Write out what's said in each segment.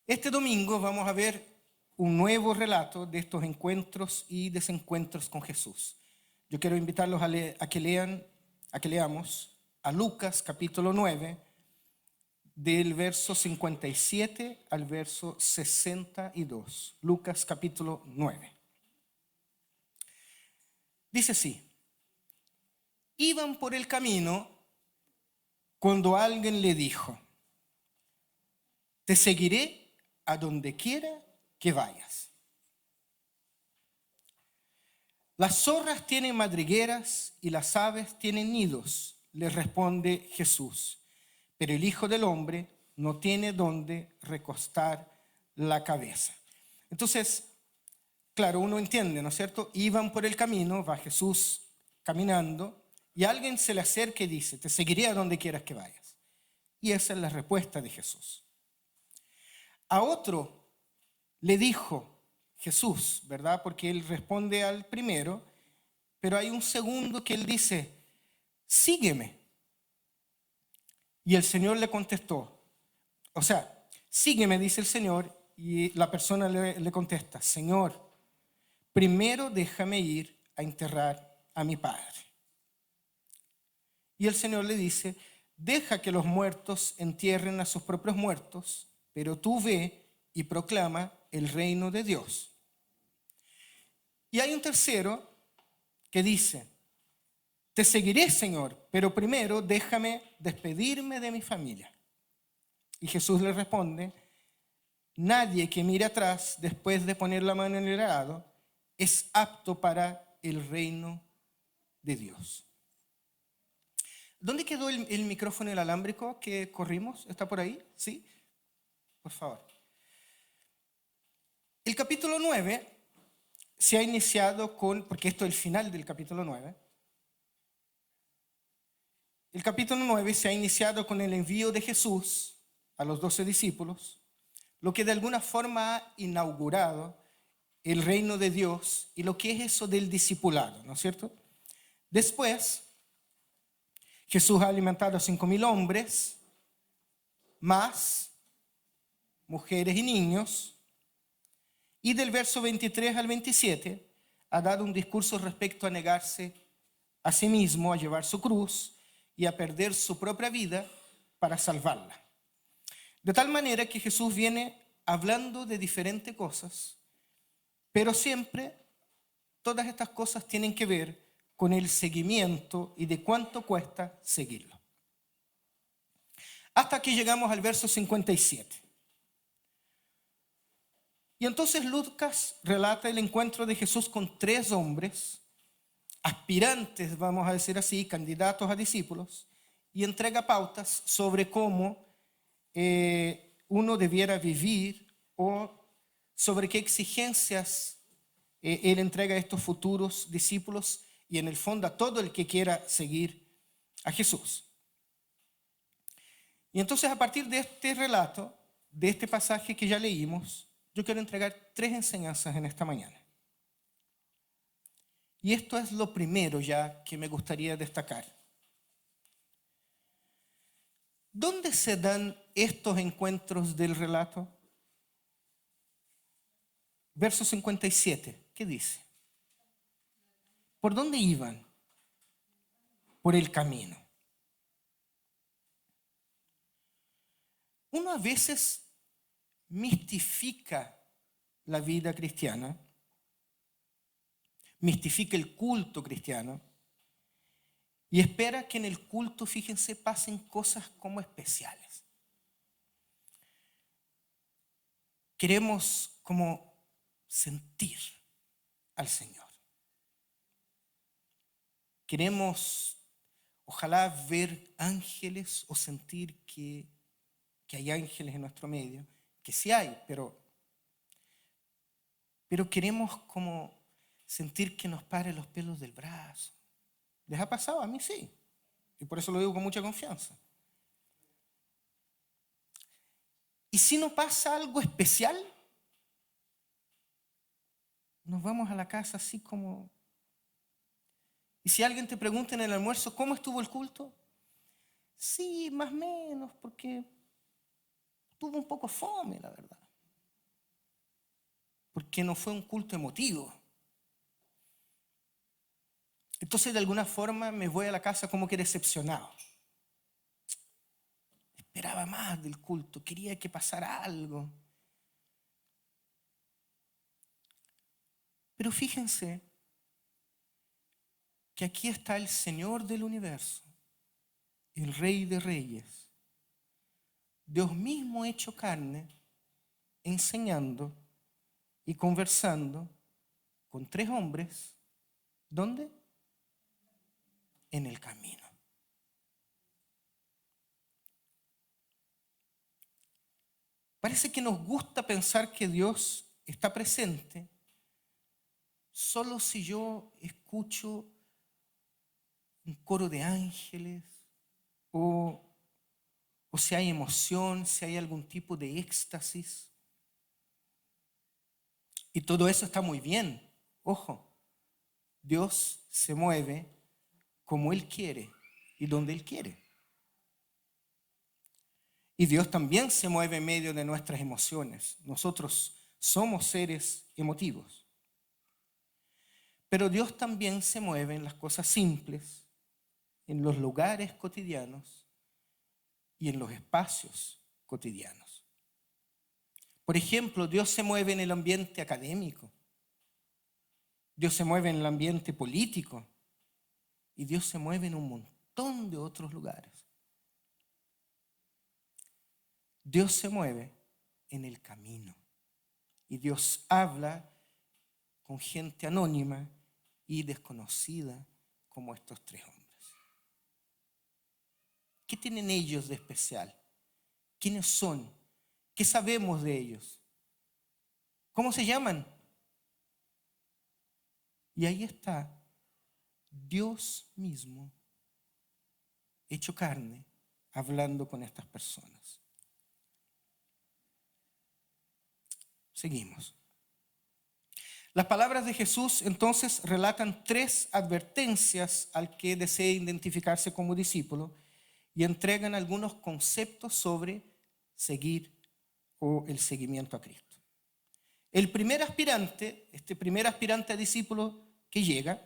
Este domingo vamos a ver un nuevo relato de estos encuentros y desencuentros con Jesús. Yo quiero invitarlos a que leamos a Lucas capítulo 9, del verso 57 al verso 62. Lucas capítulo 9. Dice así: iban por el camino cuando alguien le dijo: te seguiré a donde quiera que vayas. Las zorras tienen madrigueras y las aves tienen nidos, les responde Jesús, pero el Hijo del Hombre no tiene dónde recostar la cabeza. Entonces, claro, uno entiende, ¿no es cierto? Iban por el camino, va Jesús caminando, y alguien se le acerca y dice: te seguiré a donde quieras que vayas. Y esa es la respuesta de Jesús. A otro le dijo Jesús, ¿verdad? Porque él responde al primero, pero hay un segundo que él dice: sígueme. Y el Señor le contestó, sígueme, dice el Señor, y la persona le contesta: Señor, primero déjame ir a enterrar a mi padre. Y el Señor le dice: deja que los muertos entierren a sus propios muertos, pero tú ve y proclama el reino de Dios. Y hay un tercero que dice: te seguiré, Señor, pero primero déjame despedirme de mi familia. Y Jesús le responde: nadie que mire atrás después de poner la mano en el arado es apto para el reino de Dios. ¿Dónde quedó el micrófono inalámbrico que corrimos? ¿Está por ahí? ¿Sí? Por favor. El capítulo 9 se ha iniciado porque esto es el final del capítulo 9. El capítulo 9 se ha iniciado con el envío de Jesús a los 12 discípulos, lo que de alguna forma ha inaugurado el reino de Dios y lo que es eso del discipulado, ¿no es cierto? Después, Jesús ha alimentado a 5,000 hombres, más mujeres y niños, y del verso 23 al 27 ha dado un discurso respecto a negarse a sí mismo, a llevar su cruz y a perder su propia vida para salvarla. De tal manera que Jesús viene hablando de diferentes cosas, pero siempre todas estas cosas tienen que ver con el seguimiento y de cuánto cuesta seguirlo. Hasta que llegamos al verso 57. Y entonces Lucas relata el encuentro de Jesús con 3 hombres, aspirantes, vamos a decir así, candidatos a discípulos, y entrega pautas sobre cómo uno debiera vivir o sobre qué exigencias él entrega a estos futuros discípulos y en el fondo a todo el que quiera seguir a Jesús. Y entonces, a partir de este relato, de este pasaje que ya leímos, yo quiero entregar 3 enseñanzas en esta mañana. Y esto es lo primero ya que me gustaría destacar. ¿Dónde se dan estos encuentros del relato? Verso 57, ¿qué dice? ¿Por dónde iban? Por el camino. Uno a veces mistifica la vida cristiana, mistifica el culto cristiano y espera que en el culto, fíjense, pasen cosas como especiales. Queremos como sentir al Señor. Queremos, ojalá, ver ángeles o sentir que hay ángeles en nuestro medio, que sí hay, pero queremos como sentir que nos pare los pelos del brazo. ¿Les ha pasado? A mí sí, y por eso lo digo con mucha confianza. Y si no pasa algo especial, nos vamos a la casa así como... Y si alguien te pregunta en el almuerzo: ¿cómo estuvo el culto? Sí, más o menos, porque tuvo un poco fome, la verdad. porque no fue un culto emotivo. Entonces, de alguna forma, me voy a la casa como que decepcionado. Esperaba más del culto, quería que pasara algo. Pero fíjense que aquí está el Señor del universo, el Rey de Reyes, Dios mismo hecho carne, enseñando y conversando con 3 hombres. ¿Dónde? En el camino. Parece que nos gusta pensar que Dios está presente solo si yo escucho un coro de ángeles o si hay emoción, si hay algún tipo de éxtasis. Y todo eso está muy bien. Ojo, Dios se mueve como Él quiere y donde Él quiere. Y Dios también se mueve en medio de nuestras emociones. Nosotros somos seres emotivos. Pero Dios también se mueve en las cosas simples, en los lugares cotidianos y en los espacios cotidianos. Por ejemplo, Dios se mueve en el ambiente académico. Dios se mueve en el ambiente político. Y Dios se mueve en un montón de otros lugares. Dios se mueve en el camino. Y Dios habla con gente anónima y desconocida como estos 3 hombres. ¿Qué tienen ellos de especial? ¿Quiénes son? ¿Qué sabemos de ellos? ¿Cómo se llaman? Y ahí está Dios mismo, hecho carne, hablando con estas personas. Seguimos. Las palabras de Jesús entonces relatan 3 advertencias al que desee identificarse como discípulo y entregan algunos conceptos sobre seguir o el seguimiento a Cristo. El primer aspirante, este primer aspirante a discípulo que llega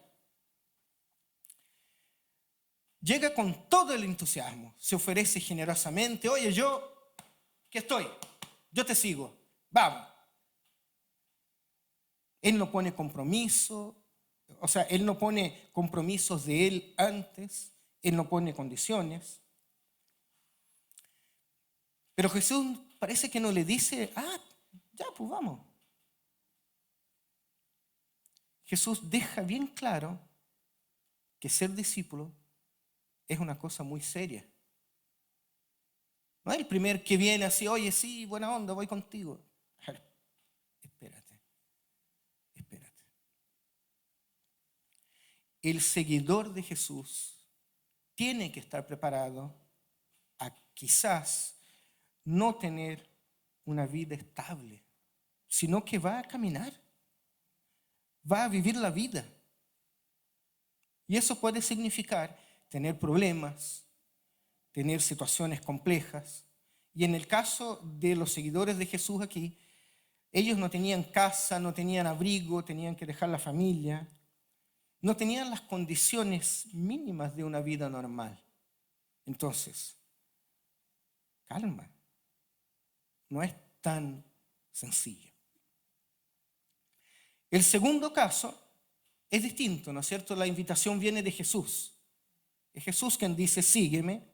con todo el entusiasmo, se ofrece generosamente. Oye, yo, ¿qué estoy? Yo te sigo, vamos. Él no pone compromiso, él no pone compromisos de él antes, él no pone condiciones. Pero Jesús parece que no le dice, ya, pues vamos. Jesús deja bien claro que ser discípulo es una cosa muy seria. No es el primer que viene así, oye, sí, buena onda, voy contigo. Espérate. El seguidor de Jesús tiene que estar preparado a quizás no tener una vida estable, sino que va a caminar, va a vivir la vida. Y eso puede significar tener problemas, tener situaciones complejas. Y en el caso de los seguidores de Jesús aquí, ellos no tenían casa, no tenían abrigo, tenían que dejar la familia, no tenían las condiciones mínimas de una vida normal. Entonces, calma, no es tan sencillo. El segundo caso es distinto, ¿no es cierto? La invitación viene de Jesús. Es Jesús quien dice, sígueme.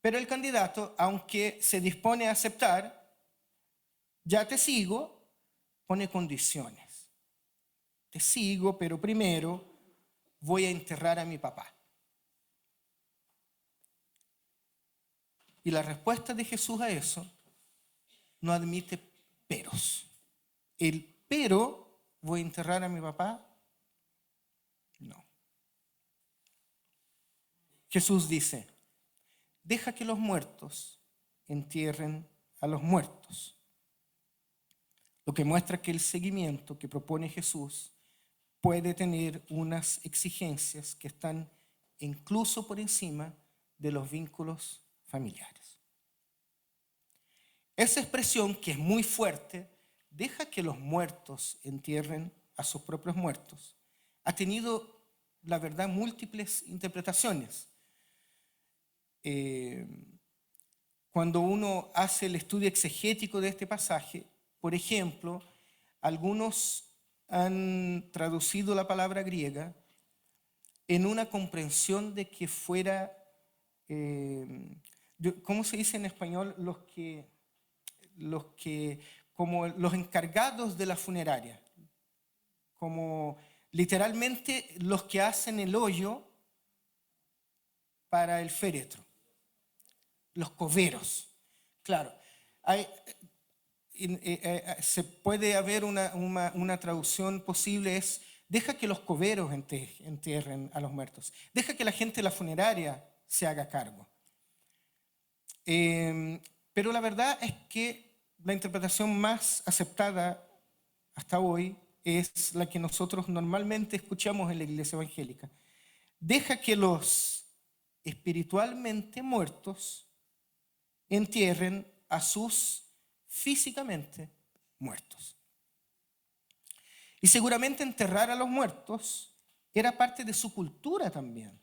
Pero el candidato, aunque se dispone a aceptar, ya te sigo, pone condiciones. Te sigo, pero primero voy a enterrar a mi papá. Y la respuesta de Jesús a eso no admite peros. El pero, voy a enterrar a mi papá, no. Jesús dice, deja que los muertos entierren a los muertos. Lo que muestra que el seguimiento que propone Jesús puede tener unas exigencias que están incluso por encima de los vínculos familiares. Esa expresión, que es muy fuerte, deja que los muertos entierren a sus propios muertos, ha tenido, la verdad, múltiples interpretaciones. Cuando uno hace el estudio exegético de este pasaje, por ejemplo, algunos han traducido la palabra griega en una comprensión de que fuera, ¿cómo se dice en español? Como los encargados de la funeraria, como literalmente los que hacen el hoyo para el féretro, los coveros. Claro, se puede haber una traducción posible, es deja que los coveros entierren a los muertos, deja que la gente de la funeraria se haga cargo. Pero la verdad es que la interpretación más aceptada hasta hoy es la que nosotros normalmente escuchamos en la iglesia evangélica. Deja que los espiritualmente muertos entierren a sus físicamente muertos. Y seguramente enterrar a los muertos era parte de su cultura también.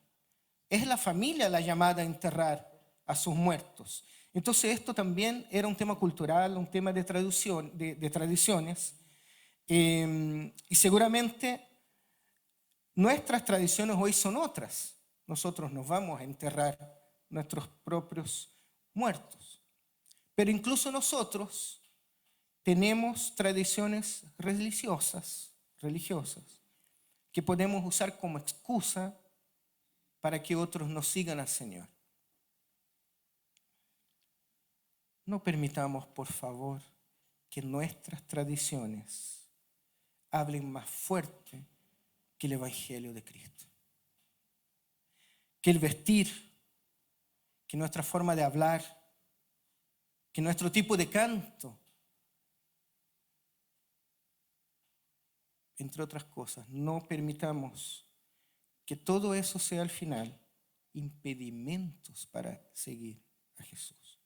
Es la familia la llamada a enterrar a sus muertos. Entonces esto también era un tema cultural, un tema de tradiciones. Y seguramente nuestras tradiciones hoy son otras. Nosotros nos vamos a enterrar nuestros propios muertos. Pero incluso nosotros tenemos tradiciones religiosas que podemos usar como excusa para que otros nos sigan al Señor. No permitamos, por favor, que nuestras tradiciones hablen más fuerte que el Evangelio de Cristo. Que el vestir, que nuestra forma de hablar, que nuestro tipo de canto, entre otras cosas, no permitamos que todo eso sea al final impedimentos para seguir a Jesús.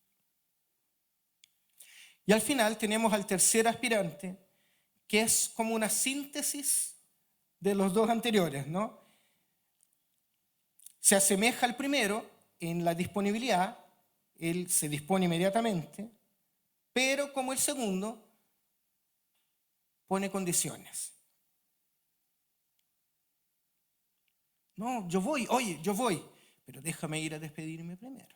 Y al final tenemos al tercer aspirante, que es como una síntesis de los dos anteriores, ¿no? Se asemeja al primero en la disponibilidad, él se dispone inmediatamente, pero como el segundo, pone condiciones. No, yo voy, pero déjame ir a despedirme primero.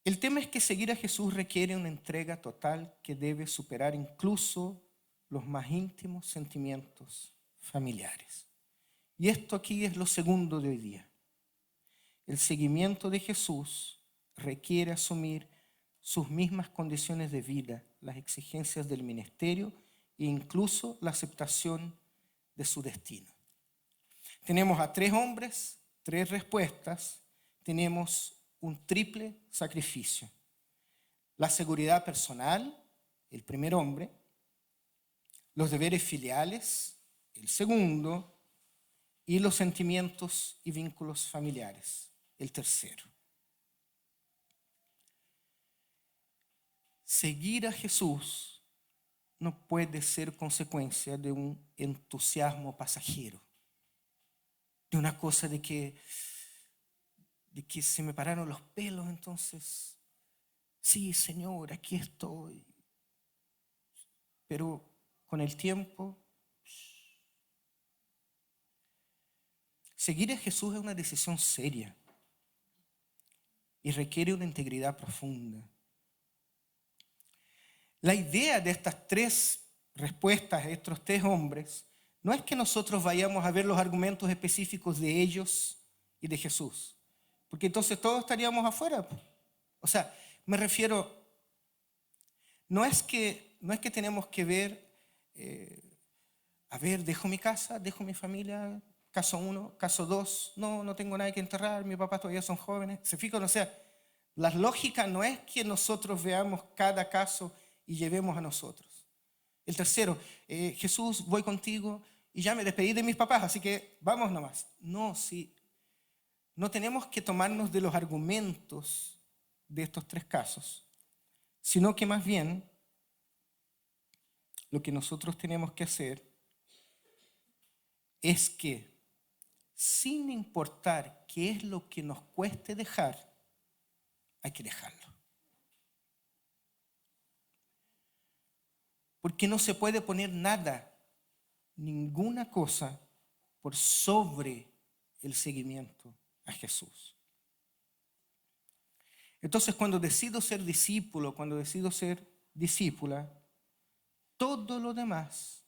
El tema es que seguir a Jesús requiere una entrega total que debe superar incluso los más íntimos sentimientos familiares. Y esto aquí es lo segundo de hoy día. El seguimiento de Jesús requiere asumir sus mismas condiciones de vida, las exigencias del ministerio e incluso la aceptación de su destino. Tenemos a 3 hombres, 3 respuestas, tenemos un triple sacrificio. La seguridad personal, el primer hombre, los deberes filiales, el segundo, y los sentimientos y vínculos familiares, el tercero. Seguir a Jesús no puede ser consecuencia de un entusiasmo pasajero, de una cosa de que se me pararon los pelos, entonces, sí, Señor, aquí estoy. Pero con el tiempo, seguir a Jesús es una decisión seria y requiere una integridad profunda. La idea de estas 3 respuestas, de estos 3 hombres, no es que nosotros vayamos a ver los argumentos específicos de ellos y de Jesús, porque entonces todos estaríamos afuera. O sea, me refiero, no es que tenemos que ver, dejo mi casa, dejo mi familia, caso 1, caso 2, no tengo nada que enterrar, mi papá todavía son jóvenes. ¿Se fijan? O sea, la lógica no es que nosotros veamos cada caso y llevemos a nosotros. El tercero, Jesús, voy contigo y ya me despedí de mis papás, así que vamos nomás. No, sí. No tenemos que tomarnos de los argumentos de estos 3 casos, sino que más bien lo que nosotros tenemos que hacer es que, sin importar qué es lo que nos cueste dejar, hay que dejarlo. Porque no se puede poner nada, ninguna cosa, por sobre el seguimiento a Jesús. Entonces, cuando decido ser discípulo, cuando decido ser discípula, todo lo demás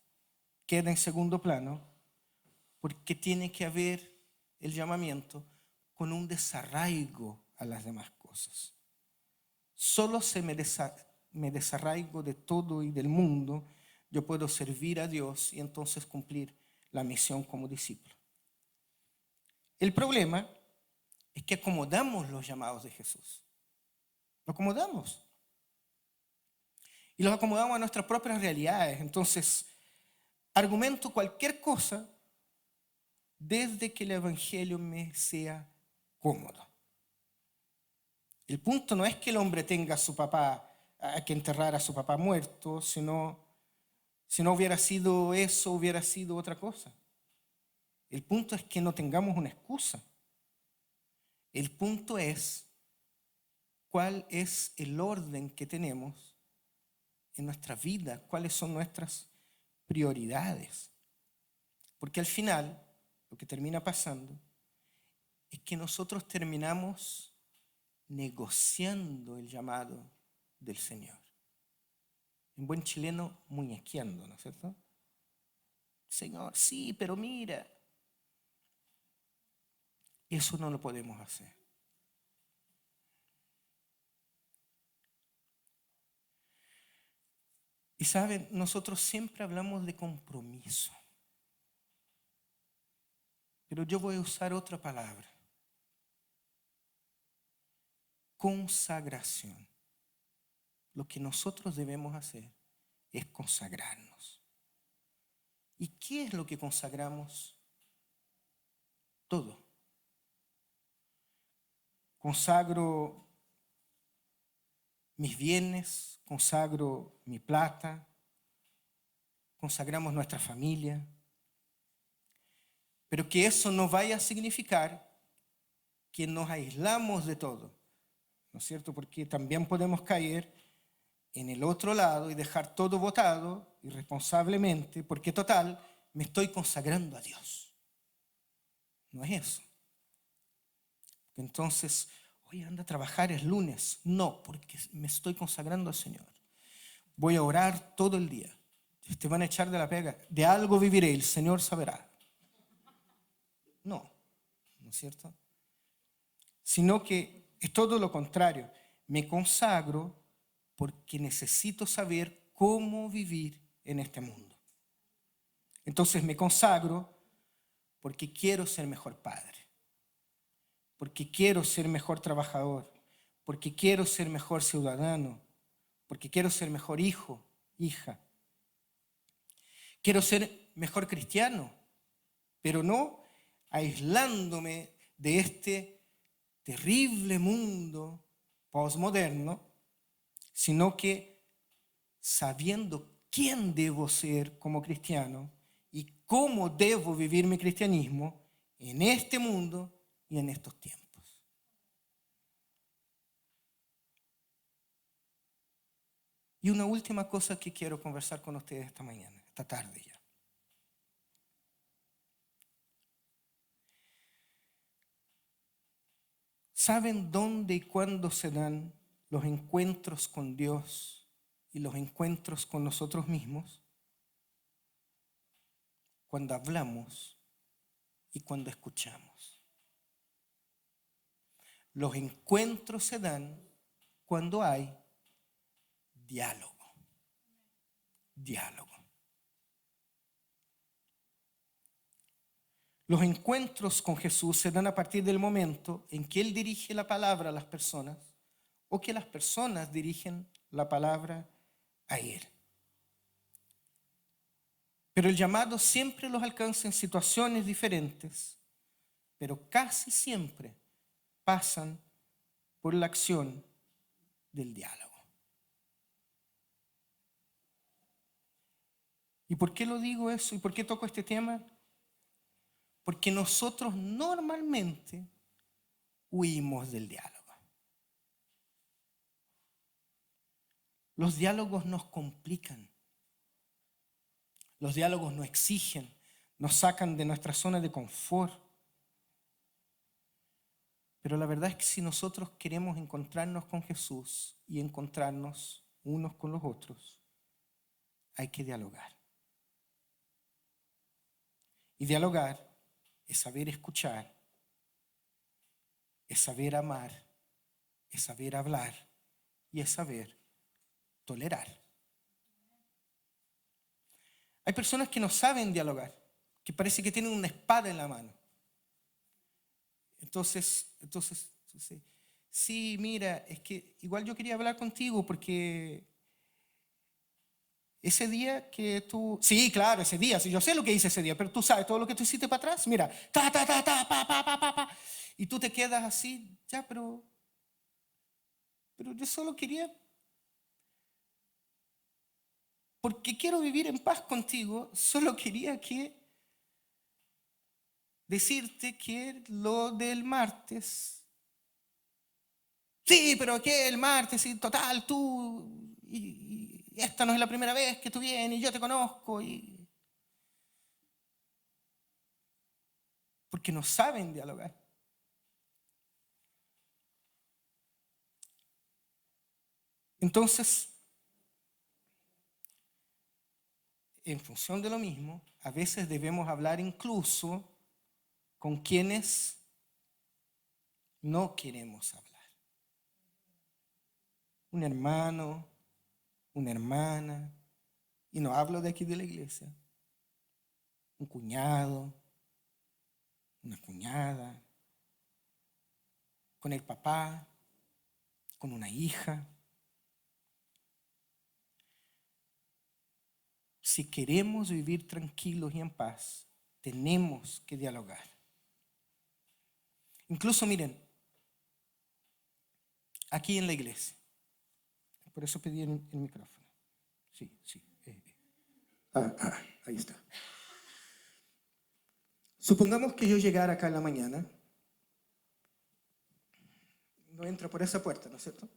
queda en segundo plano, porque tiene que haber el llamamiento con un desarraigo a las demás cosas. Solo se me desarraigo de todo y del mundo, yo puedo servir a Dios y entonces cumplir la misión como discípulo. El problema es que acomodamos los llamados de Jesús. Lo acomodamos. Y los acomodamos a nuestras propias realidades. Entonces, argumento cualquier cosa desde que el Evangelio me sea cómodo. El punto no es que el hombre tenga a su papá, a que enterrar a su papá muerto, sino, si no hubiera sido eso, hubiera sido otra cosa. El punto es que no tengamos una excusa. El punto es cuál es el orden que tenemos en nuestra vida, cuáles son nuestras prioridades. Porque al final, lo que termina pasando es que nosotros terminamos negociando el llamado del Señor. En buen chileno, muñequeando, ¿no es cierto? Señor, sí, pero mira. Eso no lo podemos hacer. Y saben, nosotros siempre hablamos de compromiso. Pero yo voy a usar otra palabra. Consagración. Lo que nosotros debemos hacer es consagrarnos. ¿Y qué es lo que consagramos? Todo. Consagro mis bienes, consagro mi plata, consagramos nuestra familia. Pero que eso no vaya a significar que nos aislamos de todo, ¿no es cierto? Porque también podemos caer en el otro lado y dejar todo botado irresponsablemente, porque total, me estoy consagrando a Dios. No es eso. Entonces, oye, anda a trabajar, es lunes. No, porque me estoy consagrando al Señor. Voy a orar todo el día. Te van a echar de la pega. De algo viviré, el Señor saberá. No, ¿no es cierto? Sino que es todo lo contrario. Me consagro porque necesito saber cómo vivir en este mundo. Entonces me consagro porque quiero ser mejor padre, porque quiero ser mejor trabajador, porque quiero ser mejor ciudadano, porque quiero ser mejor hijo, hija. Quiero ser mejor cristiano, pero no aislándome de este terrible mundo posmoderno, sino que sabiendo quién debo ser como cristiano y cómo debo vivir mi cristianismo en este mundo y en estos tiempos. Y una última cosa que quiero conversar con ustedes esta mañana, esta tarde ya. ¿Saben dónde y cuándo se dan los encuentros con Dios y los encuentros con nosotros mismos? Cuando hablamos y cuando escuchamos. Los encuentros se dan cuando hay diálogo. Diálogo. Los encuentros con Jesús se dan a partir del momento en que Él dirige la palabra a las personas o que las personas dirigen la palabra a Él. Pero el llamado siempre los alcanza en situaciones diferentes, pero casi siempre pasan por la acción del diálogo. ¿Y por qué lo digo eso? ¿Y por qué toco este tema? Porque nosotros normalmente huimos del diálogo. Los diálogos nos complican. Los diálogos nos exigen, nos sacan de nuestra zona de confort. Pero la verdad es que si nosotros queremos encontrarnos con Jesús y encontrarnos unos con los otros, hay que dialogar. Y dialogar es saber escuchar, es saber amar, es saber hablar y es saber tolerar. Hay personas que no saben dialogar, que parece que tienen una espada en la mano. Entonces, sí, mira, es que igual yo quería hablar contigo porque ese día que tú... Sí, claro, ese día, sí, yo sé lo que hice ese día, pero tú sabes todo lo que tú hiciste para atrás. Mira, ta, ta, ta, ta, pa, pa, pa, pa, pa. Y tú te quedas así, ya, pero yo solo quería... Porque quiero vivir en paz contigo, solo quería decirte que lo del martes... Sí, pero ¿qué? El martes, y total, tú... Y esta no es la primera vez que tú vienes y yo te conozco y... Porque no saben dialogar. Entonces, en función de lo mismo, a veces debemos hablar incluso con quienes no queremos hablar. Un hermano, una hermana, y no hablo de aquí de la iglesia, un cuñado, una cuñada, con el papá, con una hija. Si queremos vivir tranquilos y en paz, tenemos que dialogar. Incluso miren, aquí en la iglesia, por eso pedí el micrófono. Sí. Ahí está. Supongamos que yo llegara acá en la mañana, no entra por esa puerta, ¿no es cierto?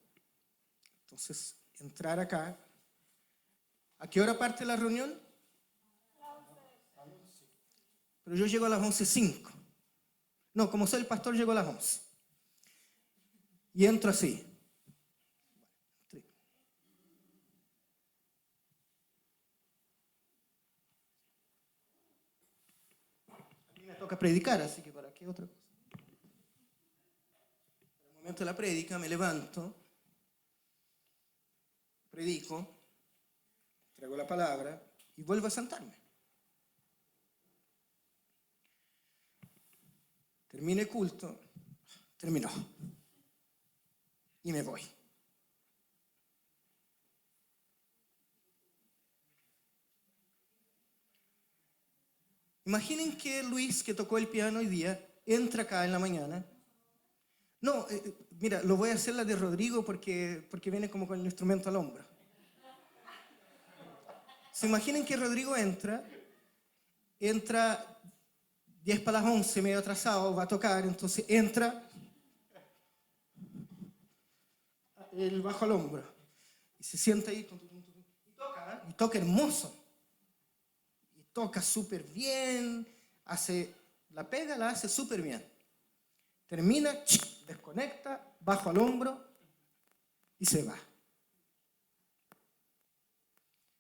Entonces, entrar acá. ¿A qué hora parte la reunión? Pero yo llego a las 11:05. No, como soy el pastor, llego a las 11. Y entro así. A mí me toca predicar, así que ¿para qué otra cosa? En el momento de la prédica me levanto, predico, traigo la palabra y vuelvo a sentarme. Termine el culto, terminó. Y me voy. Imaginen que Luis, que tocó el piano hoy día, entra acá en la mañana. No, mira, lo voy a hacer la de Rodrigo porque viene como con el instrumento al hombro. Se imaginen que Rodrigo entra 10 para las 11, medio atrasado, va a tocar, entonces entra el bajo al hombro y se sienta ahí y toca hermoso. Y toca súper bien, hace la pega, la hace súper bien. Termina, desconecta, bajo al hombro y se va.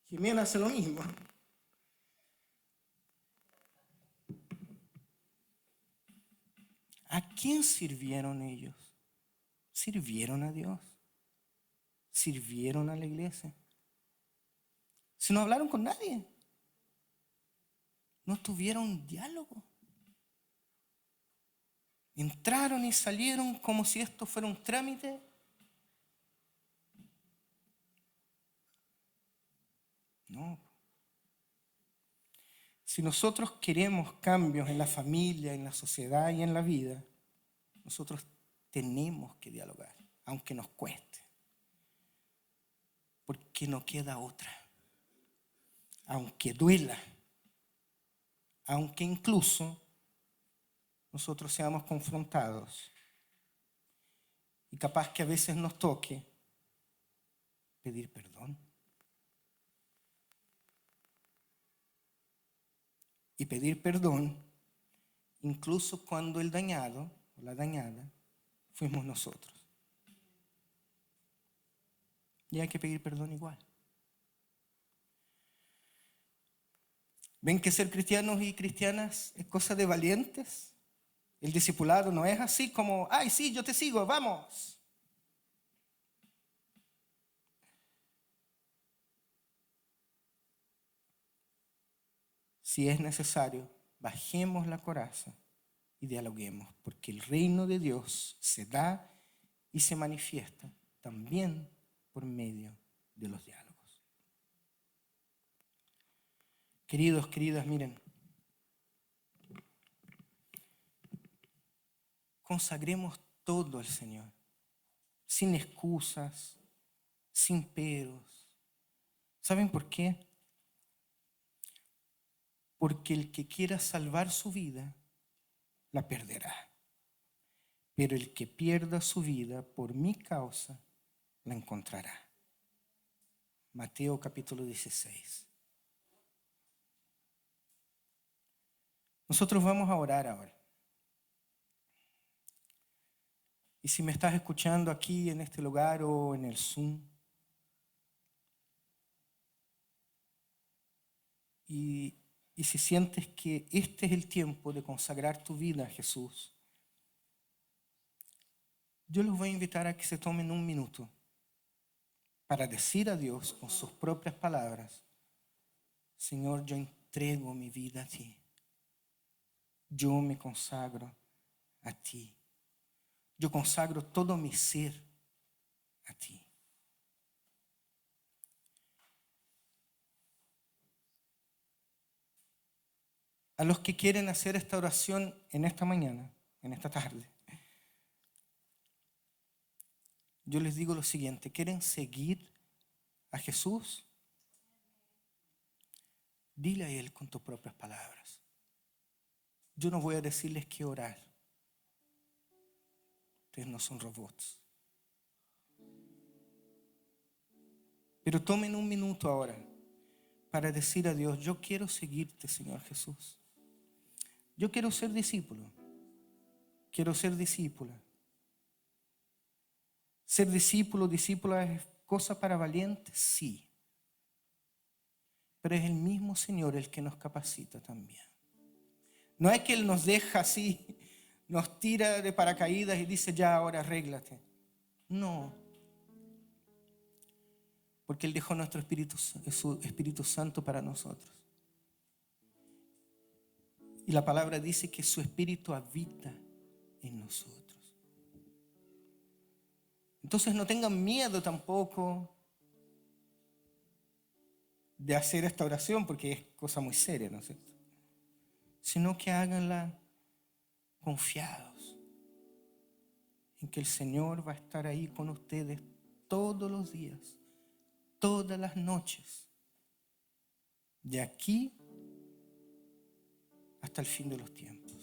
Jimena hace lo mismo. ¿A quién sirvieron ellos? Sirvieron a Dios. Sirvieron a la iglesia. Si no hablaron con nadie. No tuvieron diálogo. Entraron y salieron como si esto fuera un trámite. No. Si nosotros queremos cambios en la familia, en la sociedad y en la vida, nosotros tenemos que dialogar, aunque nos cueste. Porque no queda otra. aunque duela, aunque incluso nosotros seamos confrontados y capaz que a veces nos toque pedir perdón. Y pedir perdón incluso cuando el dañado o la dañada fuimos nosotros. Y hay que pedir perdón igual. ¿Ven que ser cristianos y cristianas es cosa de valientes? El discipulado no es así como, ay, sí, yo te sigo, vamos. Si es necesario, bajemos la coraza y dialoguemos, porque el reino de Dios se da y se manifiesta también por medio de los diálogos. Queridos, queridas, miren, consagremos todo al Señor, sin excusas, sin peros. ¿Saben por qué? Porque el que quiera salvar su vida, la perderá. Pero el que pierda su vida por mi causa, la encontrará. Mateo capítulo 16. Nosotros vamos a orar ahora. Y si me estás escuchando aquí en este lugar o en el Zoom, y si sientes que este es el tiempo de consagrar tu vida a Jesús, yo los voy a invitar a que se tomen un minuto para decir a Dios con sus propias palabras: Señor, yo entrego mi vida a ti. Yo me consagro a ti. Yo consagro todo mi ser a ti. A los que quieren hacer esta oración en esta mañana, en esta tarde, yo les digo lo siguiente: ¿quieren seguir a Jesús? Dile a Él con tus propias palabras. Yo no voy a decirles qué orar. Ustedes no son robots. Pero tomen un minuto ahora para decir a Dios: yo quiero seguirte, Señor Jesús. Yo quiero ser discípulo. Quiero ser discípula. Ser discípulo, discípula es cosa para valientes, sí. Pero es el mismo Señor el que nos capacita también. No es que Él nos deja así, nos tira de paracaídas y dice: ya, ahora arréglate. No. Porque Él dejó nuestro su Espíritu Santo para nosotros. Y la palabra dice que su Espíritu habita en nosotros. Entonces no tengan miedo tampoco de hacer esta oración, porque es cosa muy seria, ¿no es cierto? Sino que háganla confiados en que el Señor va a estar ahí con ustedes todos los días, todas las noches, de aquí hasta el fin de los tiempos.